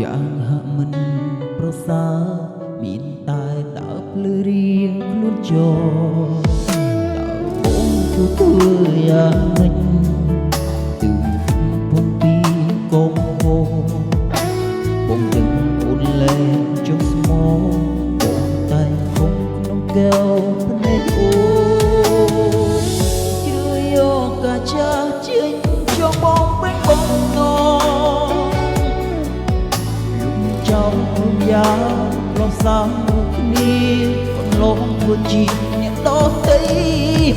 យ៉ាងហាក់មិនប្រសើរមានតែដើរភ្លឺរៀងខ្លួនចោដើរបងគូធ្វើយ៉ាងម៉េចទិវពងពីកងហោបងដឹងអូនលែងចុះស្មោបងតែគង់ក្នុងកែវភ្នែកអូជ្រឿយកកាចាចេញចង់បងពេញបងណចောင်းព្រំយ៉ាងប្រសាគ្នាកំឡងធ្វើជាអ្នកដទៃ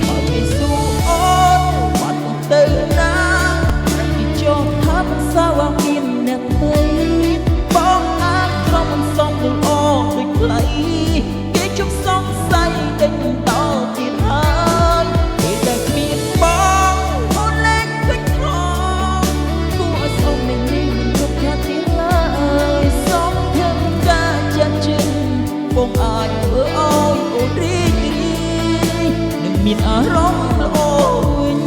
មកគេសួរអូនបាត់មកទៅណាគេចោទថាមិនសាវមានអ្នកថ្មីបងអានក្រុមមិនសមទៅអដូចខ្លីគេជុំសង្ស័យដេញដល់ទៀតហើយពេលដែលគ្មានបងអូនលែងឃើញផងគួរឲ្យសុំមិននេះមិនគ្រប់ខាត់ទៀតឡើយបងអាចធ្វើឲ្យអូនរីករាយនឹងមានអារម្មណ៍ល្អវិញ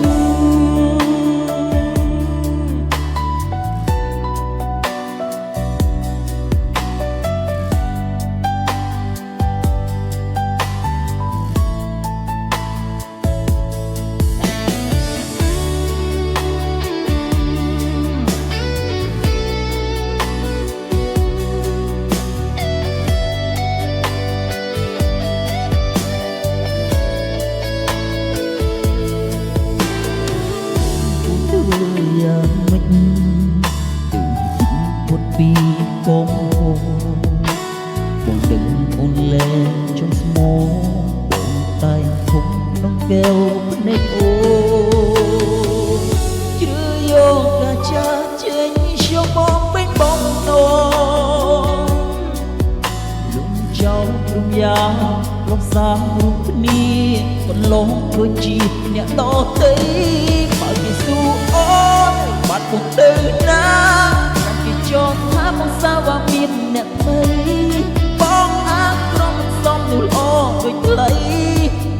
យ៉ាងម៉េចទិវពុតពីកងហោបងដឹងអូនលែងចង់ស្មោបងតែធំក្នុងកែវភ្នែកអូជ្រឿយកកាចាចេញយកបងពេញបងណោលំចោលព្រំយ៉ាងលំសារូបគ្នាបន្លងធ្វើជាអ្នកដទៃបើគេសួរអូនបាត់មកទៅណាគេចោទថាបងសាវមានអ្នកថ្មីបងអាក្រុមមិនសមនោះល្អដូចខ្លី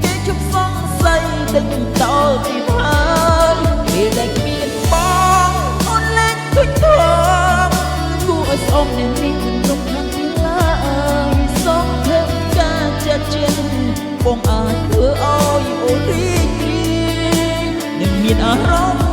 គេជុំសង្ស័យដេញដល់ទីហើយពេលដែលគ្មានបងអូនលែងឃើញផងគួរឲ្យស្អប់អ្នកនេះមិនក្នុងខាងទីឡើយសូមធ្វើការចាត់ចេញបងអាចធ្វើឲ្យអូនរីករាយនឹងមានអារម្មណ៍